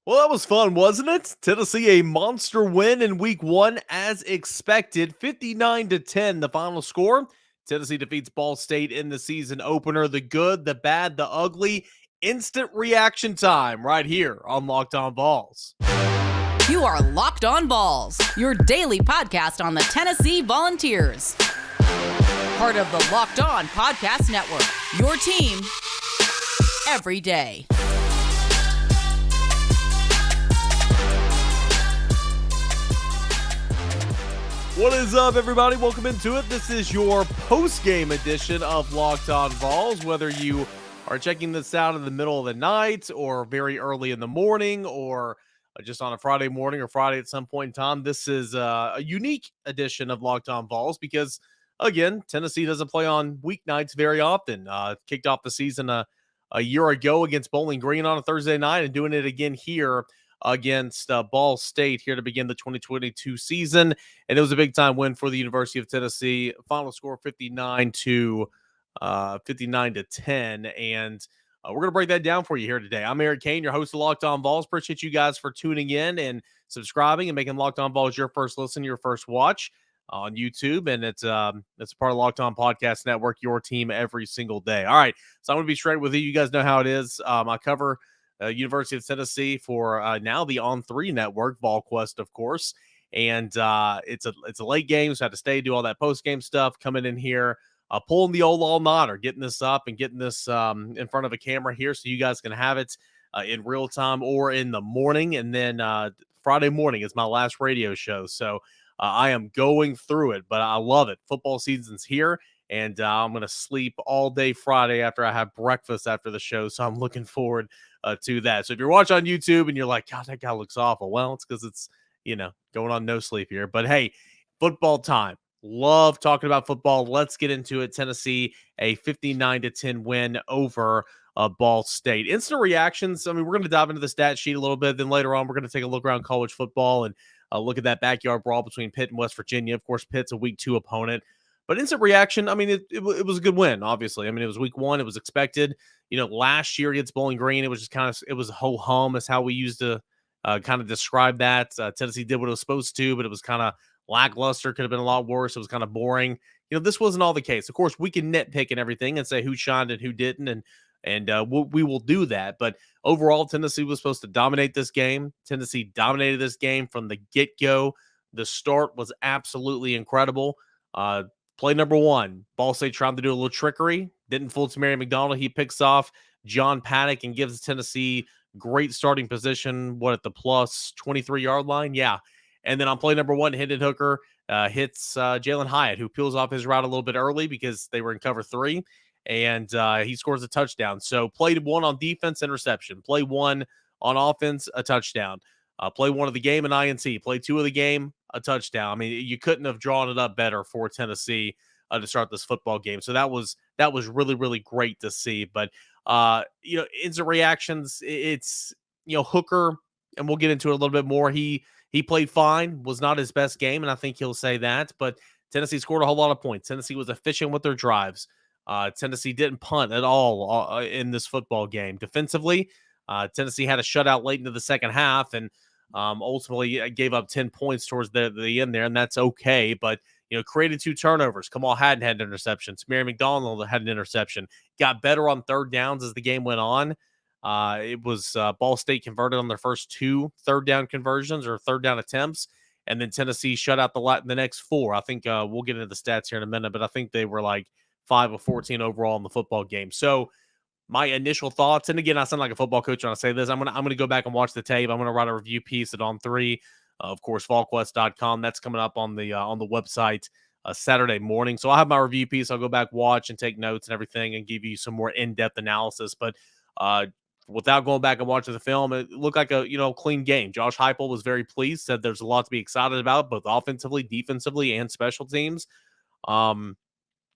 Well, that was fun, wasn't it? Tennessee a monster win in week 1 as expected, 59-10 the final score. Tennessee defeats Ball State in the season opener. The good, the bad, the ugly. Instant reaction time right here on Locked On Vols. You are Locked On Vols, your daily podcast on the Tennessee Volunteers. Part of the Locked On Podcast Network, your team every day. What is up, everybody? Welcome into it. This is your post-game edition of Locked On Vols. Whether you are checking this out in the middle of the night or very early in the morning or just on a Friday morning or Friday at some point in time, this is a unique edition of Locked On Vols because, again, Tennessee doesn't play on weeknights very often. Kicked off the season a year ago against Bowling Green on a Thursday night and doing it again here against Ball State here to begin the 2022 season. And it was a big time win for the University of Tennessee. Final score 59 to 10. And we're going to break that down for you here today. I'm Eric Cain, your host of Locked On Vols. Appreciate you guys for tuning in and subscribing and making Locked On Vols your first listen, your first watch on YouTube. And it's a part of Locked On Podcast Network, your team every single day. All right. So I'm going to be straight with you. You guys know how it is. I cover University of Tennessee for now the On3 network, VolQuest, of course. And it's a late game, so I had to stay, do all that post-game stuff, coming in here, pulling the old all-nighter, getting this up and getting this in front of a camera here so you guys can have it in real time or in the morning. And then Friday morning is my last radio show. So I am going through it, but I love it. Football season's here. And I'm going to sleep all day Friday after I have breakfast after the show. So I'm looking forward to that. So if you're watching on YouTube and you're like, God, that guy looks awful. Well, it's because it's, going on no sleep here. But hey, football time. Love talking about football. Let's get into it. Tennessee, a 59-10 win over Ball State. Instant reactions. I mean, we're going to dive into the stat sheet a little bit. Then later on, we're going to take a look around college football and look at that backyard brawl between Pitt and West Virginia. Of course, Pitt's a week 2 opponent. But instant reaction, I mean, it was a good win, obviously. I mean, it was week 1. It was expected. Last year against Bowling Green, it was just it was ho-hum is how we used to kind of describe that. Tennessee did what it was supposed to, but it was kind of lackluster. Could have been a lot worse. It was kind of boring. This wasn't all the case. Of course, we can nitpick and everything and say who shined and who didn't, and we will do that. But overall, Tennessee was supposed to dominate this game. Tennessee dominated this game from the get-go. The start was absolutely incredible. Play number 1, Ball State trying to do a little trickery. Didn't fool Tamari McDonald. He picks off John Paddock and gives Tennessee great starting position. At the plus 23-yard line? Yeah. And then on play number 1, Hendon Hooker hits Jalen Hyatt, who peels off his route a little bit early because they were in cover 3. And he scores a touchdown. So play 1 on defense, interception. Play 1 on offense, a touchdown. Play 1 of the game, an INT. Play 2 of the game, a touchdown. I mean, you couldn't have drawn it up better for Tennessee to start this football game. So that was really, really great to see. But instant reactions, it's Hooker, and we'll get into it a little bit more. He played fine, was not his best game, and I think he'll say that. But Tennessee scored a whole lot of points. Tennessee was efficient with their drives. Tennessee didn't punt at all in this football game. Defensively, Tennessee had a shutout late into the second half, and ultimately gave up 10 points towards the end there, and that's okay. But, created 2 turnovers. Kamal Hadden had an interception. Tamari McDonald had an interception. Got better on third downs as the game went on. It was Ball State converted on their first 2 third down conversions or third down attempts, and then Tennessee shut out the next 4. I think we'll get into the stats here in a minute, but I think they were like 5 of 14 overall in the football game. So my initial thoughts, and again, I sound like a football coach when I say this. I'm gonna go back and watch the tape. I'm gonna write a review piece at On3, of course, VolQuest.com. That's coming up on the website Saturday morning. So I'll have my review piece. I'll go back, watch, and take notes and everything, and give you some more in-depth analysis. But without going back and watching the film, it looked like a clean game. Josh Heupel was very pleased. Said there's a lot to be excited about, both offensively, defensively, and special teams.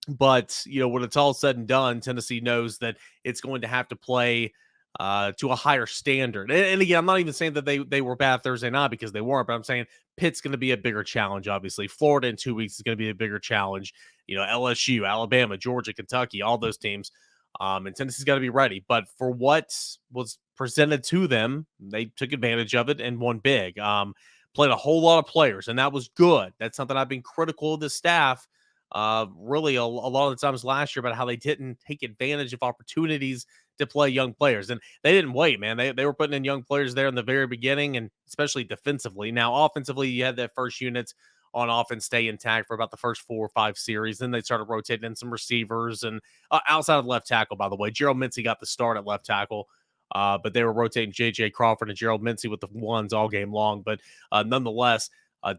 But, when it's all said and done, Tennessee knows that it's going to have to play to a higher standard. And again, I'm not even saying that they were bad Thursday night, because they weren't, but I'm saying Pitt's going to be a bigger challenge, obviously. Florida in 2 weeks is going to be a bigger challenge. LSU, Alabama, Georgia, Kentucky, all those teams. And Tennessee's got to be ready. But for what was presented to them, they took advantage of it and won big. Played a whole lot of players, and that was good. That's something I've been critical of the staff really a lot of the times last year about how they didn't take advantage of opportunities to play young players. And they didn't wait, man. They were putting in young players there in the very beginning, and especially defensively. Now, offensively, you had that first unit on offense stay intact for about the first 4 or 5 series. Then they started rotating in some receivers and outside of left tackle, by the way. Gerald Mincey got the start at left tackle. But they were rotating J.J. Crawford and Gerald Mincey with the ones all game long. But nonetheless,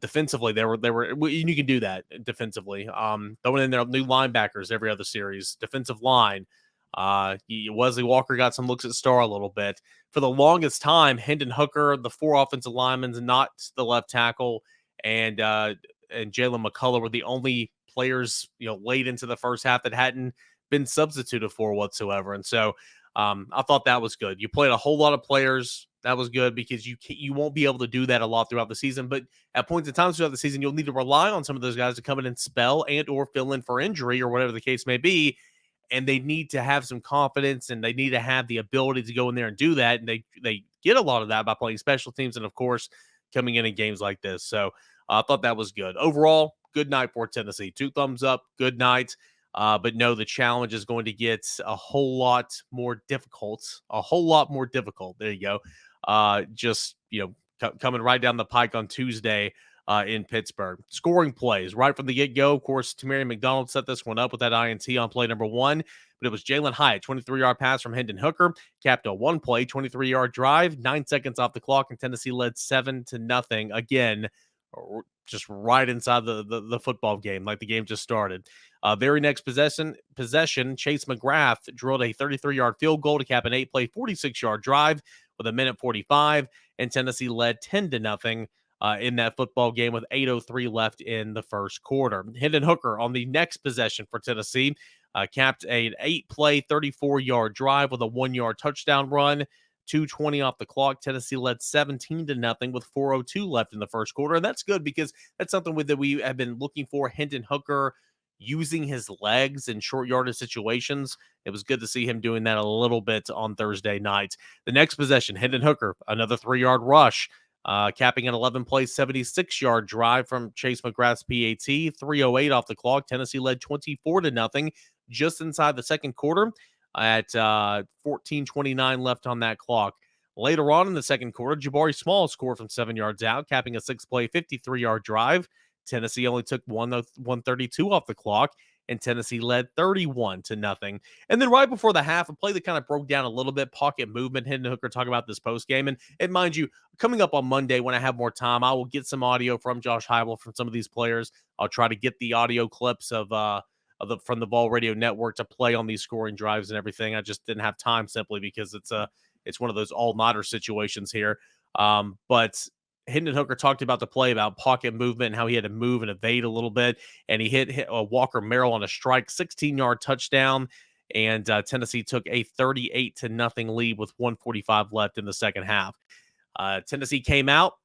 defensively, they were. You can do that defensively. Throwing in their new linebackers every other series, defensive line. Wesley Walker got some looks at star a little bit. For the longest time, Hendon Hooker, the 4 offensive linemen, not the left tackle, and Jalen McCullough were the only players late into the first half that hadn't been substituted for whatsoever. And so I thought that was good. You played a whole lot of players. That was good because you won't be able to do that a lot throughout the season. But at points in time throughout the season, you'll need to rely on some of those guys to come in and spell and or fill in for injury or whatever the case may be. And they need to have some confidence and they need to have the ability to go in there and do that. And they get a lot of that by playing special teams and, of course, coming in games like this. So I thought that was good. Overall, good night for Tennessee. 2 thumbs up, good night. But no, the challenge is going to get a whole lot more difficult. There you go. Coming right down the pike on Tuesday in Pittsburgh. Scoring plays right from the get-go. Of course, Tamari McDonald set this one up with that INT on play number 1. But it was Jalen Hyatt, 23-yard pass from Hendon Hooker, capped a 1-play, 23-yard drive, 9 seconds off the clock, and Tennessee led 7-0. Again, just right inside the football game, like the game just started. Very next possession, Chase McGrath drilled a 33-yard field goal to cap an 8-play, 46-yard drive with 1:45, and Tennessee led 10-0 in that football game with 8:03 left in the first quarter. Hendon Hooker on the next possession for Tennessee capped an 8-play, 34-yard drive with a 1-yard touchdown run. 2:20 off the clock. Tennessee led 17-0 with 4:02 left in the first quarter. And that's good because that's something that we have been looking for. Hendon Hooker using his legs in short yardage situations. It was good to see him doing that a little bit on Thursday night. The next possession, Hendon Hooker, another 3-yard rush, capping an 11-play, 76-yard drive from Chase McGrath's PAT. 3:08 off the clock. Tennessee led 24-0 just inside the second quarter at 14:29 left on that clock. Later on in the second quarter, Jabari Small scored from 7 yards out, capping a 6-play, 53-yard drive. Tennessee only took 1:32 off the clock, and Tennessee led 31-0. And then right before the half, a play that kind of broke down a little bit, pocket movement. Hendon Hooker talking about this postgame. And mind you, coming up on Monday when I have more time, I will get some audio from Josh Heupel from some of these players. I'll try to get the audio clips from the Vol Radio Network to play on these scoring drives and everything. I just didn't have time simply because it's one of those all-nighter situations here. But Hendon Hooker talked about the play about pocket movement and how he had to move and evade a little bit, and he hit Walker Merrill on a strike, 16-yard touchdown, and Tennessee took a 38-0 lead with 1:45 left in the second half. Tennessee came out.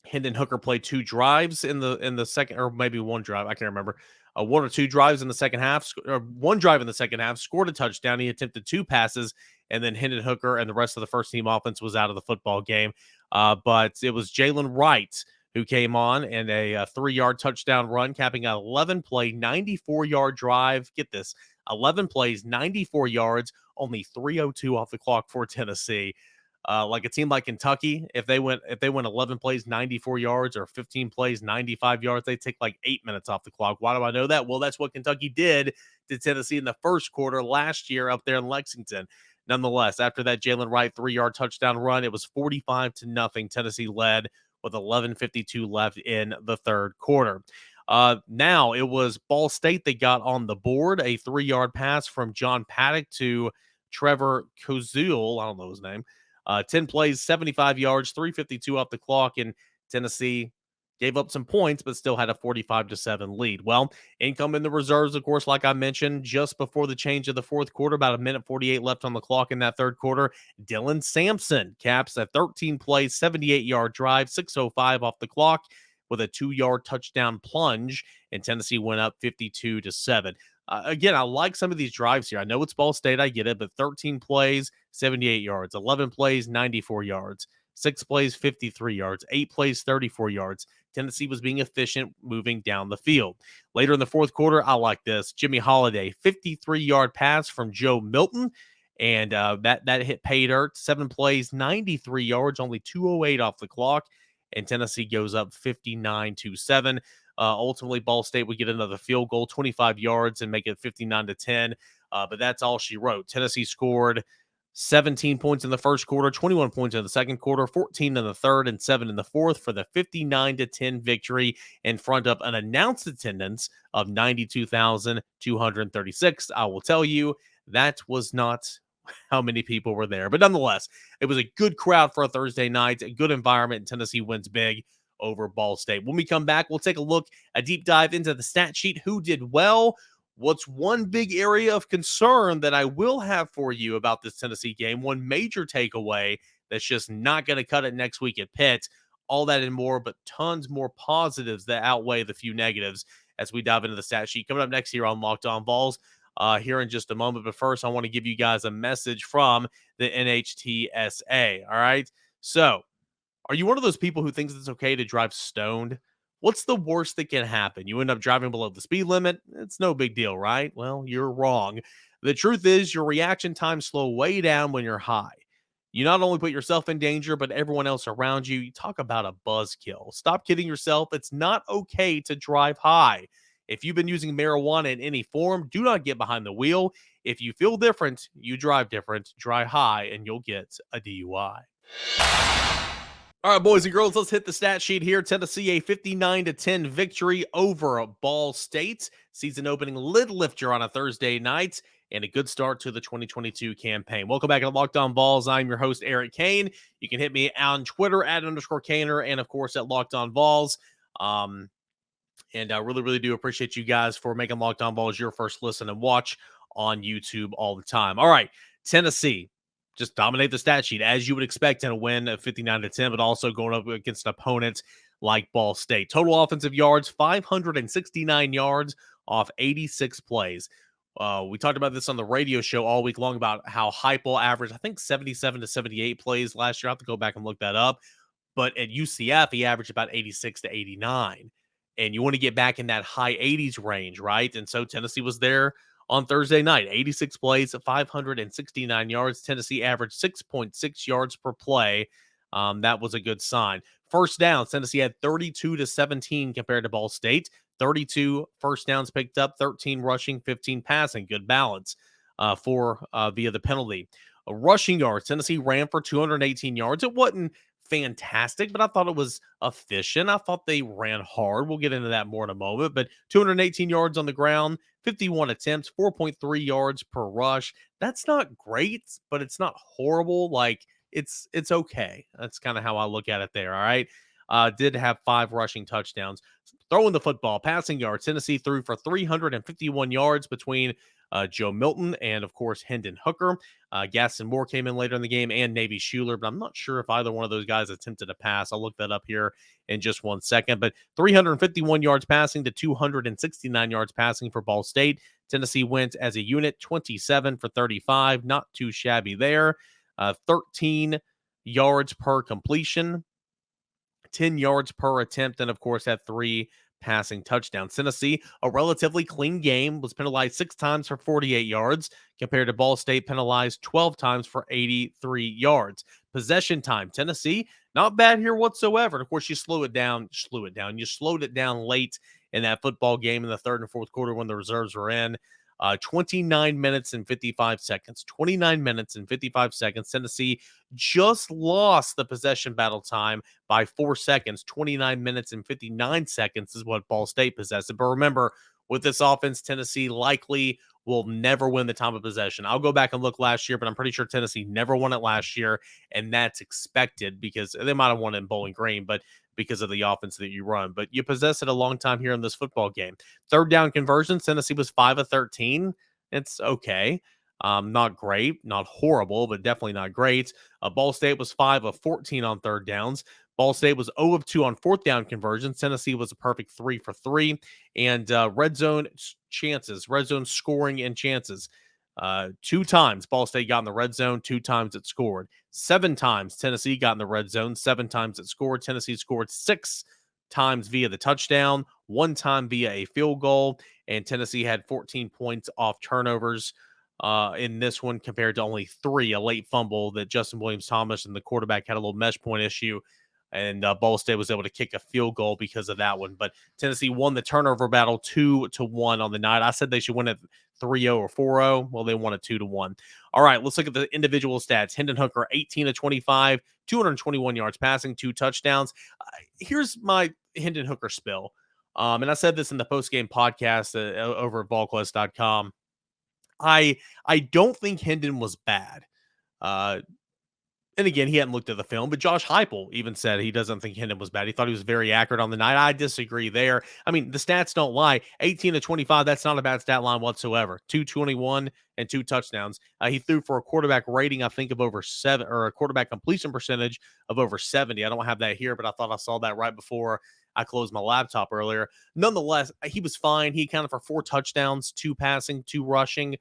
Hendon Hooker played 2 drives in the second, or maybe 1 drive. I can't remember. 1 or 2 drives in the second half, or 1 drive in the second half, scored a touchdown. He attempted 2 passes, and then Hendon Hooker and the rest of the first team offense was out of the football game. But it was Jaylen Wright who came on and a 3-yard touchdown run, capping an 11-play, 94-yard drive. Get this, 11 plays, 94 yards, only 3:02 off the clock for Tennessee. Like a team like Kentucky, if they went 11 plays, 94 yards, or 15 plays, 95 yards, they take like 8 minutes off the clock. Why do I know that? Well, that's what Kentucky did to Tennessee in the first quarter last year up there in Lexington. Nonetheless, after that Jaylen Wright 3-yard touchdown run, it was 45-0. Tennessee led with 11:52 left in the third quarter. Now it was Ball State that got on the board, a 3-yard pass from John Paddock to Trevor Kozul. I don't know his name. 10 plays, 75 yards, 3:52 off the clock, and Tennessee gave up some points, but still had a 45-7 lead. Well, income in the reserves, of course, like I mentioned, just before the change of the fourth quarter, about 1:48 left on the clock in that third quarter. Dylan Sampson caps a 13-play, 78-yard drive, 6:05 off the clock with a 2-yard touchdown plunge, and Tennessee went up 52-7. Again, I like some of these drives here. I know it's Ball State, I get it, but 13 plays, 78 yards, 11 plays, 94 yards, 6 plays, 53 yards, 8 plays, 34 yards. Tennessee was being efficient moving down the field. Later in the fourth quarter, I like this. Jimmy Holiday, 53-yard pass from Joe Milton, and that hit pay dirt. 7 plays, 93 yards, only 2:08 off the clock, and Tennessee goes up 59-7. Ultimately, Ball State would get another field goal, 25 yards, and make it 59-10. But that's all she wrote. Tennessee scored 17 points in the first quarter, 21 points in the second quarter, 14 in the third, and 7 in the fourth for the 59-10 victory in front of an announced attendance of 92,236. I will tell you, that was not how many people were there. But nonetheless, it was a good crowd for a Thursday night, a good environment, and Tennessee wins big over Ball State. When we come back, we'll take a deep dive into the stat sheet. Who did well? What's one big area of concern that I will have for you about this Tennessee game? One major takeaway that's just not going to cut it next week at Pitt. All that and more, but tons more positives that outweigh the few negatives as we dive into the stat sheet. Coming up next here on Locked On Vols here in just a moment. But first, I want to give you guys a message from the NHTSA. All right. So, are you one of those people who thinks it's okay to drive stoned? What's the worst that can happen? You end up driving below the speed limit? It's no big deal, right? Well, you're wrong. The truth is your reaction times slow way down when you're high. You not only put yourself in danger, but everyone else around you. You talk about a buzzkill. Stop kidding yourself. It's not okay to drive high. If you've been using marijuana in any form, do not get behind the wheel. If you feel different, you drive different, drive high, and you'll get a DUI. All right, boys and girls, let's hit the stat sheet here. Tennessee, a 59-10 victory over Ball State. Season opening lid lifter on a Thursday night, and a good start to the 2022 campaign. Welcome back to Locked On Vols. I'm your host, Eric Cain. You can hit me on Twitter @_Cainer, and of course at Locked On Vols. And I really do appreciate you guys for making Locked On Vols your first listen and watch on YouTube all the time. All right, Tennessee just dominate the stat sheet as you would expect in a win of 59-10, but also going up against an opponent like Ball State. Total offensive yards, 569 yards off 86 plays. We talked about this on the radio show all week long about how Heupel averaged, I think, 77 to 78 plays last year. I have to go back and look that up. But at UCF, he averaged about 86 to 89. And you want to get back in that high 80s range, right? And so Tennessee was there on Thursday night, 86 plays, 569 yards. Tennessee averaged 6.6 yards per play. That was a good sign. First downs, Tennessee had 32 to 17 compared to Ball State. 32 first downs picked up, 13 rushing, 15 passing. Good balance via the penalty. Rushing yards, Tennessee ran for 218 yards. It wasn't fantastic, but I thought it was efficient. I thought they ran hard. We'll get into that more in a moment, but 218 yards on the ground, 51 attempts, 4.3 yards per rush. That's not great, but it's not horrible. Like it's okay. That's kind of how I look at it there. All right. Did have 5 rushing touchdowns. Throwing the football, passing yards, Tennessee threw for 351 yards between Joe Milton and, of course, Hendon Hooker. Gaston Moore came in later in the game, and Navy Schuler, but I'm not sure if either one of those guys attempted a pass. I'll look that up here in just 1 second. But 351 yards passing to 269 yards passing for Ball State. Tennessee went as a unit, 27 for 35. Not too shabby there. 13 yards per completion, 10 yards per attempt, and, of course, had 3 passing touchdowns. Tennessee, a relatively clean game, was penalized 6 times for 48 yards compared to Ball State penalized 12 times for 83 yards. Possession time, Tennessee, not bad here whatsoever. And of course, you slowed it down. You slowed it down late in that football game in the third and fourth quarter when the reserves were in. 29 minutes and 55 seconds. 29 minutes and 55 seconds. Tennessee just lost the possession battle time by 4 seconds. 29 minutes and 59 seconds is what Ball State possessed. But remember, with this offense, Tennessee likely will never win the time of possession. I'll go back and look last year, but I'm pretty sure Tennessee never won it last year, and that's expected because they might have won it in Bowling Green, but because of the offense that you run. But you possess it a long time here in this football game. Third down conversions, Tennessee was 5 of 13. It's okay. Not great, not horrible, but definitely not great. Ball State was 5 of 14 on third downs. Ball State was 0 of 2 on fourth down conversions. Tennessee was a perfect 3 for 3. And red zone chances, red zone scoring and chances. 2 times Ball State got in the red zone, 2 times it scored. 7 times Tennessee got in the red zone, 7 times it scored. Tennessee scored 6 times via the touchdown, 1 time via a field goal, and Tennessee had 14 points off turnovers in this one compared to only 3, a late fumble that Justin Williams-Thomas and the quarterback had a little mesh point issue, and Ball State was able to kick a field goal because of that one. But Tennessee won the turnover battle 2-1 on the night. I said they should win it 3-0 or 4-0. Well, they won it 2-1. All right, let's look at the individual stats. Hendon Hooker, 18 of 25, 221 yards passing, 2 touchdowns. Here's my Hendon Hooker spill. And I said this in the post-game podcast over at VolQuest.com. I don't think Hendon was bad. And again, he hadn't looked at the film, but Josh Heupel even said he doesn't think Hendon was bad. He thought he was very accurate on the night. I disagree there. I mean, the stats don't lie. 18 to 25, that's not a bad stat line whatsoever. 221 and 2 touchdowns. He threw for a quarterback rating, I think, of over 7, or a quarterback completion percentage of over 70. I don't have that here, but I thought I saw that right before I closed my laptop earlier. Nonetheless, he was fine. He accounted for 4 touchdowns, 2 passing, 2 rushing.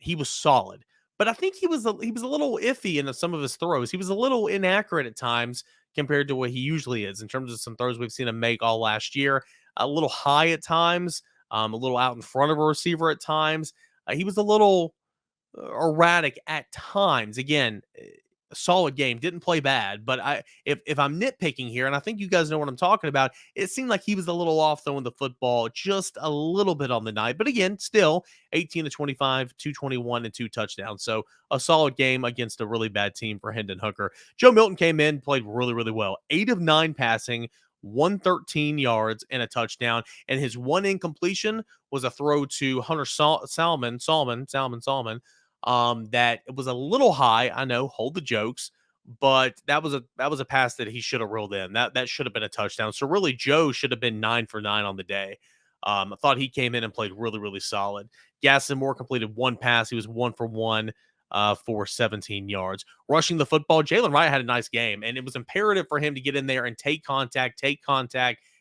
He was solid. But I think he was a little iffy in some of his throws. He was a little inaccurate at times compared to what he usually is in terms of some throws we've seen him make all last year. A little high at times, a little out in front of a receiver at times. He was a little erratic at times. Again, a solid game, didn't play bad, but if I'm nitpicking here, and I think you guys know what I'm talking about, it seemed like he was a little off throwing the football just a little bit on the night. But again, still 18 to 25, 221 and 2 touchdowns. So a solid game against a really bad team for Hendon Hooker. Joe Milton came in, played really, really well. 8 of 9 passing, 113 yards and a touchdown. And his one incompletion was a throw to Hunter Salmon. That it was a little high. I know, hold the jokes, but that was a pass that he should have reeled in. That should have been a touchdown. So really, Joe should have been 9 for 9 on the day. I thought he came in and played really, really solid. Gaston Moore completed 1 pass. He was 1 for 1 for 17 yards. Rushing the football, Jaylen Wright had a nice game, and it was imperative for him to get in there and take contact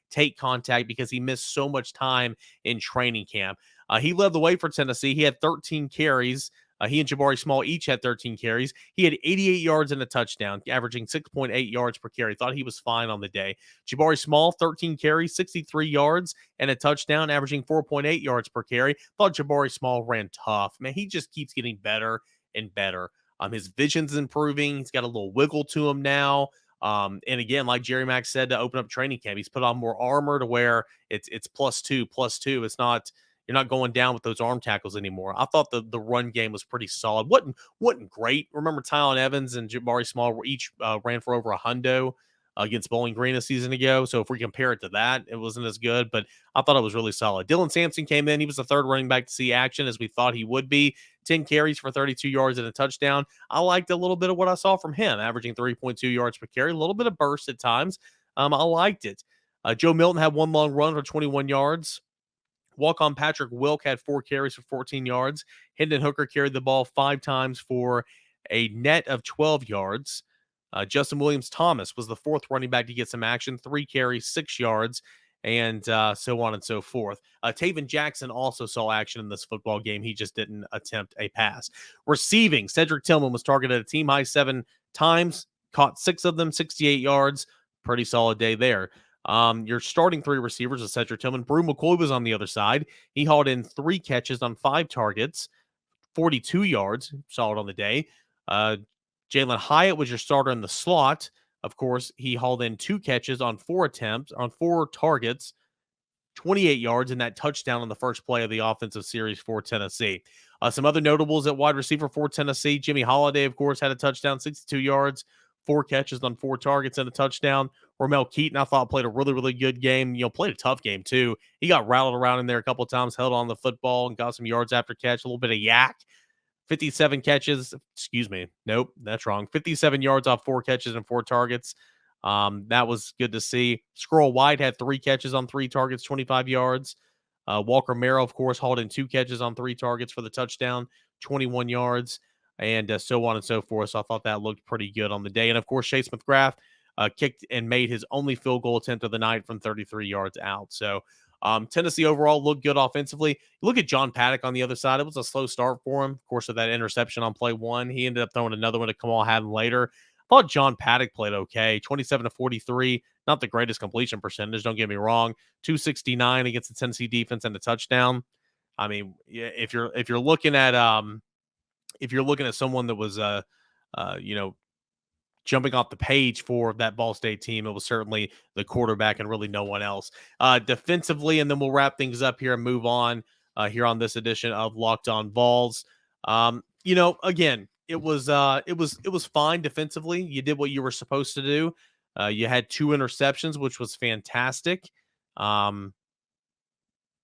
because he missed so much time in training camp. He led the way for Tennessee. He had 13 carries. He and Jabari Small each had 13 carries. He had 88 yards and a touchdown, averaging 6.8 yards per carry. Thought he was fine on the day. Jabari Small, 13 carries, 63 yards and a touchdown, averaging 4.8 yards per carry. Thought Jabari Small ran tough. Man, he just keeps getting better and better. His vision's improving. He's got a little wiggle to him now. And again, like Jerry Mack said to open up training camp, he's put on more armor to where it's +2. It's not, you're not going down with those arm tackles anymore. I thought the run game was pretty solid. Wasn't great. Remember, Tylen Evans and Jabari Small were each ran for over 100 against Bowling Green a season ago. So if we compare it to that, it wasn't as good, but I thought it was really solid. Dylan Sampson came in. He was the third running back to see action, as we thought he would be. 10 carries for 32 yards and a touchdown. I liked a little bit of what I saw from him, averaging 3.2 yards per carry, a little bit of burst at times. I liked it. Joe Milton had 1 long run for 21 yards. Walk-on Patrick Wilk had 4 carries for 14 yards. Hendon Hooker carried the ball 5 times for a net of 12 yards. Justin Williams-Thomas was the 4th running back to get some action, 3 carries, 6 yards, and so on and so forth. Taven Jackson also saw action in this football game. He just didn't attempt a pass. Receiving, Cedric Tillman was targeted a team-high 7 times, caught 6 of them, 68 yards. Pretty solid day there. Your starting 3 receivers is Cedric Tillman. Brew McCoy was on the other side. He hauled in 3 catches on 5 targets, 42 yards, solid on the day. Jalen Hyatt was your starter in the slot. Of course, he hauled in 2 catches on 4 targets, 28 yards, and that touchdown on the first play of the offensive series for Tennessee. Some other notables at wide receiver for Tennessee. Jimmy Holiday, of course, had a touchdown, 62 yards, 4 catches on 4 targets and a touchdown. Romel Keaton, I thought, played a really, really good game. Played a tough game, too. He got rattled around in there a couple of times, held on the football, and got some yards after catch, a little bit of yak. 57 catches. Excuse me. Nope, that's wrong. 57 yards off 4 catches and 4 targets. That was good to see. Squirrel White had 3 catches on 3 targets, 25 yards. Walker Merrill, of course, hauled in 2 catches on 3 targets for the touchdown, 21 yards, and so on and so forth. So I thought that looked pretty good on the day. And, of course, Chase McGrath kicked and made his only field goal attempt of the night from 33 yards out. So Tennessee overall looked good offensively. Look at John Paddock on the other side. It was a slow start for him. Of course, with that interception on play one, he ended up throwing another one to Kamal Hadden later. I thought John Paddock played okay. 27 to 43, not the greatest completion percentage, don't get me wrong. 269 against the Tennessee defense and a touchdown. I mean, if you're looking at someone that was jumping off the page for that Ball State team, it was certainly the quarterback and really no one else. Defensively, and then we'll wrap things up here and move on here on this edition of Locked On Vols. Again, it was fine defensively. You did what you were supposed to do. You had 2 interceptions, which was fantastic. But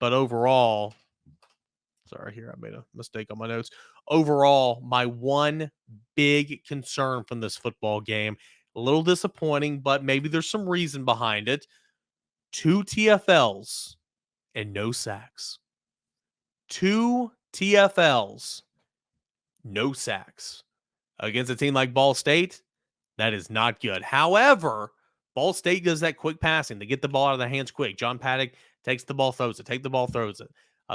overall, sorry, here I made a mistake on my notes. Overall, my one big concern from this football game, a little disappointing, but maybe there's some reason behind it. 2 TFLs and no sacks. 2 TFLs, no sacks. Against a team like Ball State, that is not good. However, Ball State does that quick passing. They get the ball out of their hands quick. John Paddock takes the ball, throws it. Take the ball, throws it.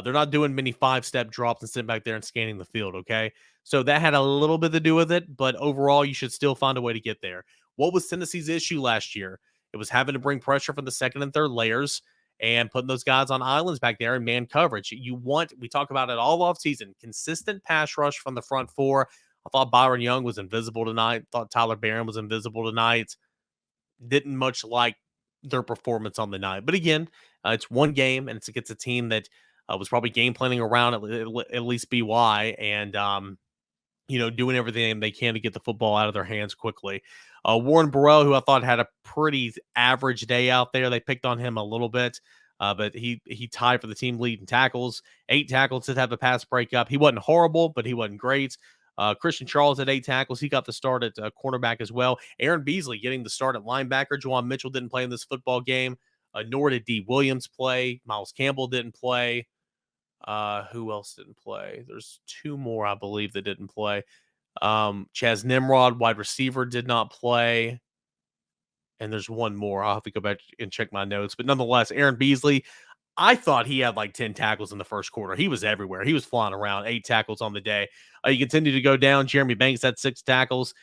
They're not doing many 5-step drops and sitting back there and scanning the field, okay? So that had a little bit to do with it, but overall, you should still find a way to get there. What was Tennessee's issue last year? It was having to bring pressure from the second and third layers and putting those guys on islands back there in man coverage. We talk about it all offseason, consistent pass rush from the front four. I thought Byron Young was invisible tonight. Thought Tyler Barron was invisible tonight. Didn't much like their performance on the night. But again, it's one game, and it's against a team that was probably game planning around at least BY and, doing everything they can to get the football out of their hands quickly. Warren Burrell, who I thought had a pretty average day out there. They picked on him a little bit, but he tied for the team lead in tackles. 8 tackles, did have a pass breakup. He wasn't horrible, but he wasn't great. Christian Charles had 8 tackles. He got the start at cornerback as well. Aaron Beasley getting the start at linebacker. Juwan Mitchell didn't play in this football game. Nor did D. Williams play. Miles Campbell didn't play. Who else didn't play? There's 2 more, I believe, that didn't play. Chaz Nimrod, wide receiver, did not play. And there's 1 more. I'll have to go back and check my notes. But nonetheless, Aaron Beasley, I thought he had like 10 tackles in the first quarter. He was everywhere. He was flying around, 8 tackles on the day. You continue to go down. Jeremy Banks had 6 tackles.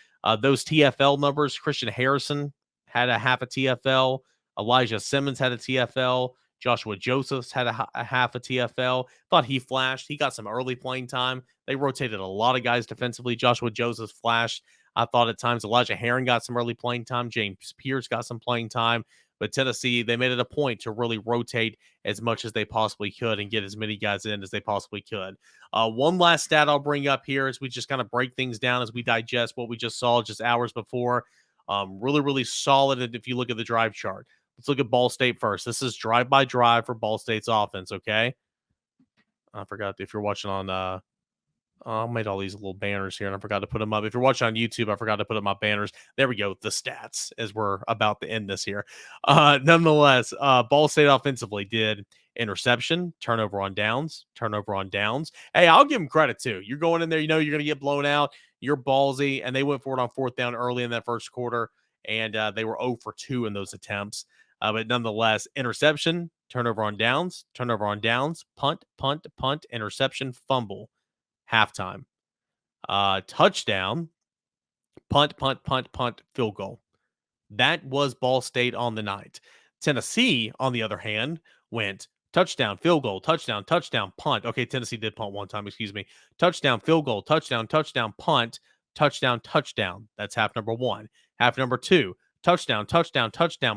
Those TFL numbers, Christian Harrison had a half a TFL. Elijah Simmons had a TFL. Joshua Josephs had a half a TFL. Thought he flashed. He got some early playing time. They rotated a lot of guys defensively. Joshua Josephs flashed. I thought at times Elijah Herring got some early playing time. James Pierce got some playing time. But Tennessee, they made it a point to really rotate as much as they possibly could and get as many guys in as they possibly could. One last stat I'll bring up here as we just kind of break things down as we digest what we just saw just hours before. Really, really solid if you look at the drive chart. Let's look at Ball State first. This is drive by drive for Ball State's offense, okay? I forgot if you're watching on I made all these little banners here and I forgot to put them up. If you're watching on YouTube, I forgot to put up my banners. There we go. The stats as we're about to end this here. Nonetheless, Ball State offensively did interception, turnover on downs. Hey, I'll give them credit too. You're going in there, you're going to get blown out. You're ballsy, and they went for it on 4th down early in that first quarter, and they were 0 for 2 in those attempts. But nonetheless, interception, turnover on downs, punt, interception, fumble. Halftime. Touchdown, punt, field goal. That was Ball State on the night. Tennessee, on the other hand, went touchdown, field goal, touchdown, punt. Okay, Tennessee did punt one time, excuse me. Touchdown, field goal, touchdown, punt, touchdown. That's half number 1. Half number 2, touchdown,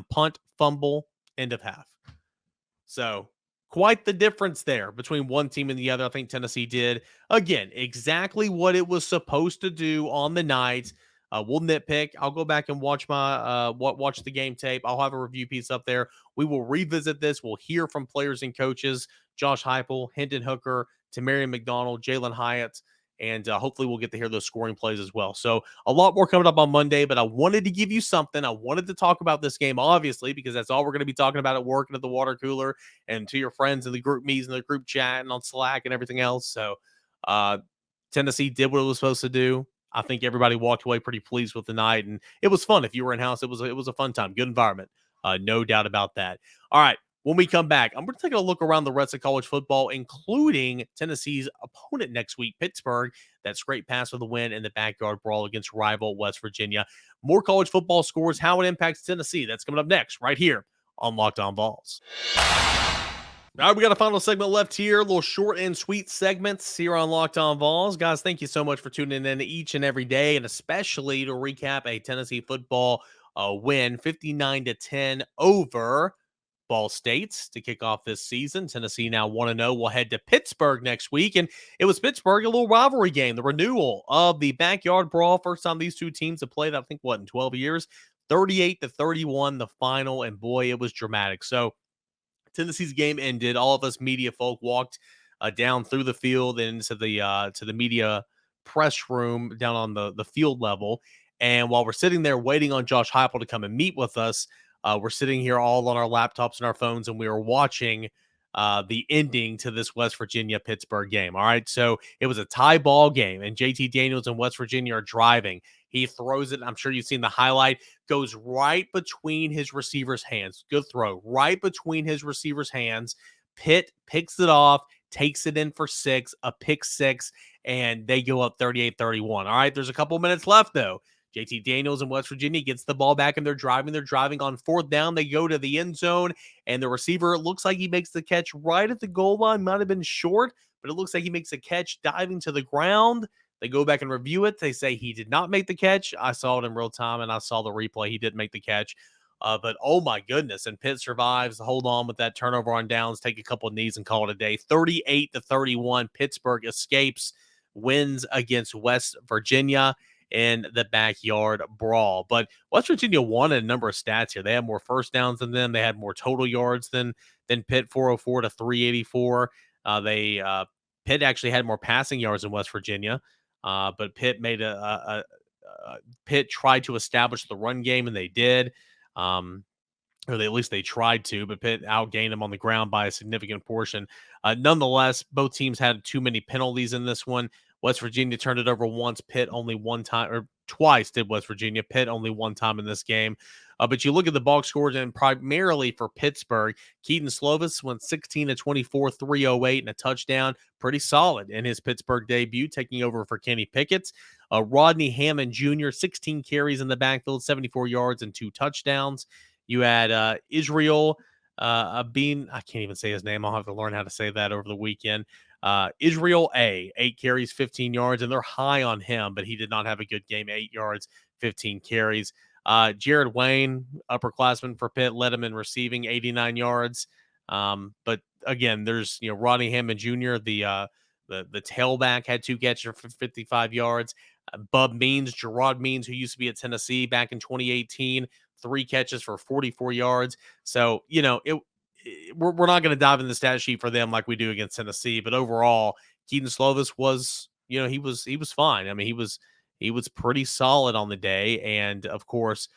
punt, fumble, end of half. So quite the difference there between one team and the other. I think Tennessee did, again, exactly what it was supposed to do on the night. We'll nitpick. I'll go back and watch watch the game tape. I'll have a review piece up there. We will revisit this. We'll hear from players and coaches, Josh Heupel, Hendon Hooker, Tamarian McDonald, Jalen Hyatt, and hopefully we'll get to hear those scoring plays as well. So a lot more coming up on Monday, but I wanted to give you something. I wanted to talk about this game, obviously, because that's all we're going to be talking about at work and at the water cooler and to your friends in the group meets and the group chat and on Slack and everything else. So Tennessee did what it was supposed to do. I think everybody walked away pretty pleased with the night, and it was fun. If you were in house, it was a fun time, good environment, no doubt about that. All right, when we come back, I'm going to take a look around the rest of college football, including Tennessee's opponent next week, Pittsburgh. That straight pass for the win in the backyard brawl against rival West Virginia. More college football scores, how it impacts Tennessee. That's coming up next, right here on Locked On Vols. All right, we got a final segment left here. A little short and sweet segments here on Locked On Vols. Guys, thank you so much for tuning in each and every day, and especially to recap a Tennessee football win, 59-10 over Ball State to kick off this season. Tennessee now 1-0. We'll head to Pittsburgh next week, and it was Pittsburgh, a little rivalry game, the renewal of the Backyard Brawl. First time these two teams have played, I think, in 12 years. 38-31, the final, and boy, it was dramatic. So Tennessee's game ended. All of us media folk walked down through the field and to the media press room down on the field level. And while we're sitting there waiting on Josh Heupel to come and meet with us, we're sitting here all on our laptops and our phones, and we were watching the ending to this West Virginia-Pittsburgh game. All right, so it was a tie ball game, and JT Daniels and West Virginia are driving. He throws it. I'm sure you've seen the highlight. Goes right between his receiver's hands. Good throw. Right between his receiver's hands. Pitt picks it off, takes it in for 6, a pick 6, and they go up 38-31. All right, there's a couple minutes left, though. JT Daniels in West Virginia gets the ball back, and they're driving. They're driving on 4th down. They go to the end zone, and the receiver, it looks like he makes the catch right at the goal line. Might have been short, but it looks like he makes a catch diving to the ground. They go back and review it. They say he did not make the catch. I saw it in real time, and I saw the replay. He did make the catch. But, oh, my goodness. And Pitt survives. Hold on with that turnover on downs. Take a couple of knees and call it a day. 38-31. Pittsburgh escapes, wins against West Virginia in the backyard brawl. But West Virginia won a number of stats here. They had more first downs than them. They had more total yards than Pitt, 404 to 384. Pitt actually had more passing yards than West Virginia. But Pitt made Pitt tried to establish the run game, and they did. Or at least they tried to, but Pitt outgained them on the ground by a significant portion. Nonetheless, both teams had too many penalties in this one. West Virginia turned it over once. Pitt only one time, or twice did West Virginia. Pitt only one time in this game. But you look at the box scores, and primarily for Pittsburgh, Keaton Slovis went 16-24, 308, and a touchdown. Pretty solid in his Pittsburgh debut, taking over for Kenny Pickett. Rodney Hammond Jr., 16 carries in the backfield, 74 yards, and 2 touchdowns. You had Israel Bean. I can't even say his name. I'll have to learn how to say that over the weekend. Israel 8 carries, 15 yards, and they're high on him, but he did not have a good game. 8 yards, 15 carries. Jared Wayne, upperclassman for Pitt, led him in receiving, 89 yards. But again, there's Rodney Hammond Jr., the tailback, had 2 catches for 55 yards. Bub Means, Gerard Means, who used to be at Tennessee back in 2018, 3 catches for 44 yards. So we're not going to dive in the stat sheet for them like we do against Tennessee, but overall, Keaton Slovis was, he was fine. I mean, he was pretty solid on the day, and of course,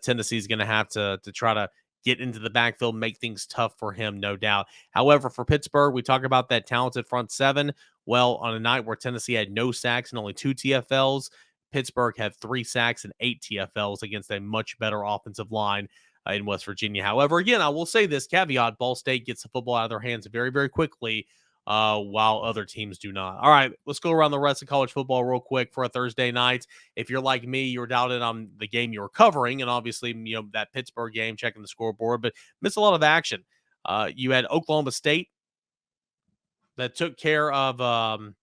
Tennessee's going to have to try to get into the backfield, make things tough for him, no doubt. However, for Pittsburgh, we talk about that talented front seven. Well, on a night where Tennessee had no sacks and only 2 TFLs, Pittsburgh had 3 sacks and 8 TFLs against a much better offensive line in West Virginia. However, again, I will say this caveat: Ball State gets the football out of their hands very, very quickly, while other teams do not. All right, let's go around the rest of college football real quick for a Thursday night. If you're like me, you're doubted on the game you were covering, and obviously, that Pittsburgh game, checking the scoreboard, but missed a lot of action. You had Oklahoma State that took care of. I've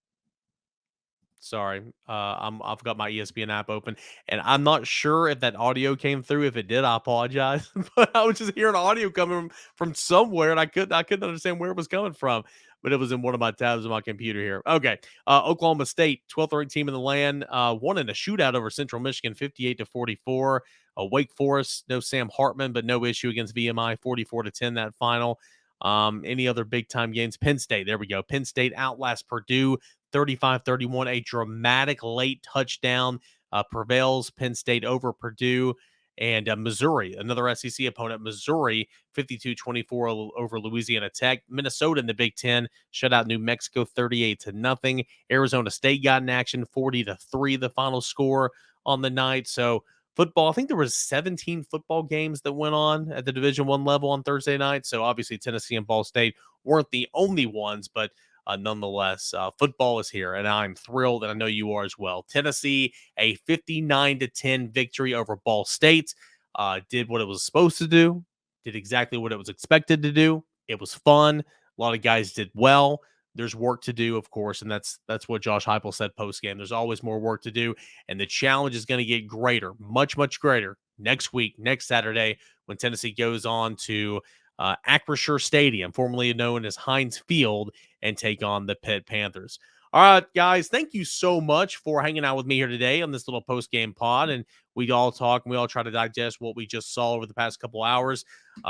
got my ESPN app open, and I'm not sure if that audio came through. If it did, I apologize. But I was just hearing audio coming from somewhere, and I couldn't understand where it was coming from. But it was in one of my tabs on my computer here. Okay, Oklahoma State, 12th ranked team in the land, won in a shootout over Central Michigan, 58-44. Wake Forest, no Sam Hartman, but no issue against VMI, 44-10 that final. Any other big time games? Penn State, there we go. Penn State outlast Purdue, 35-31, a dramatic late touchdown prevails Penn State over Purdue. And Missouri, another SEC opponent, Missouri, 52-24 over Louisiana Tech. Minnesota in the Big Ten shut out New Mexico 38-0. Arizona State got in action, 40-3, the final score on the night. So football, I think there was 17 football games that went on at the Division I level on Thursday night. So obviously Tennessee and Ball State weren't the only ones, but nonetheless, football is here, and I'm thrilled, and I know you are as well. Tennessee, a 59-10 victory over Ball State, did what it was supposed to do, did exactly what it was expected to do. It was fun. A lot of guys did well. There's work to do, of course, and that's what Josh Heupel said post-game. There's always more work to do, and the challenge is going to get greater, much, much greater next week, next Saturday, when Tennessee goes on to Acrisure Stadium, formerly known as Heinz Field, and take on the Pitt Panthers. All right, guys, thank you so much for hanging out with me here today on this little post-game pod, and we all talk and we all try to digest what we just saw over the past couple hours.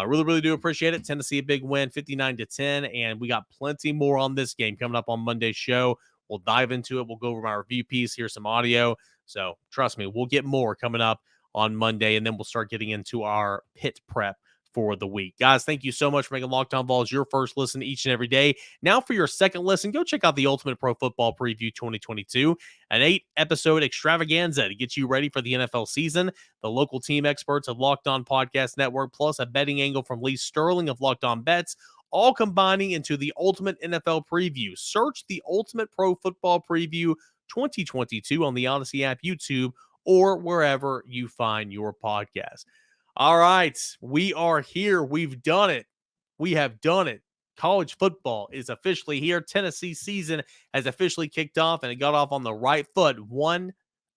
Really, really do appreciate it. Tennessee, a big win, 59-10, and we got plenty more on this game coming up on Monday's show. We'll dive into it. We'll go over my review piece, hear some audio. So trust me, we'll get more coming up on Monday, and then we'll start getting into our Pitt prep for the week. Guys, thank you so much for making Locked On Vols your first listen each and every day. Now for your second listen, go check out the Ultimate Pro Football Preview 2022, an 8-episode extravaganza to get you ready for the NFL season. The local team experts of Locked On Podcast Network, plus a betting angle from Lee Sterling of Locked On Bets, all combining into the Ultimate NFL Preview. Search the Ultimate Pro Football Preview 2022 on the Odyssey app, YouTube, or wherever you find your podcast. All right, we are here. We've done it. We have done it. College football is officially here. Tennessee season has officially kicked off, and it got off on the right foot, 1-0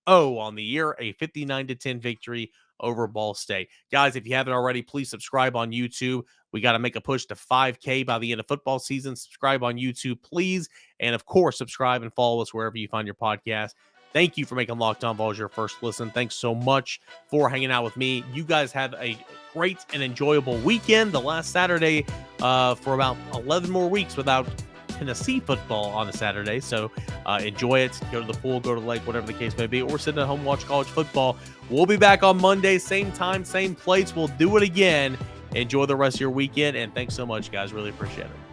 on the year, a 59-10 victory over Ball State. Guys, if you haven't already, please subscribe on YouTube. We got to make a push to 5K by the end of football season. Subscribe on YouTube, please. And, of course, subscribe and follow us wherever you find your podcast. Thank you for making Locked On Vols your first listen. Thanks so much for hanging out with me. You guys have a great and enjoyable weekend. The last Saturday for about 11 more weeks without Tennessee football on a Saturday. So enjoy it. Go to the pool, go to the lake, whatever the case may be, or sit at home, watch college football. We'll be back on Monday, same time, same place. We'll do it again. Enjoy the rest of your weekend, and thanks so much, guys. Really appreciate it.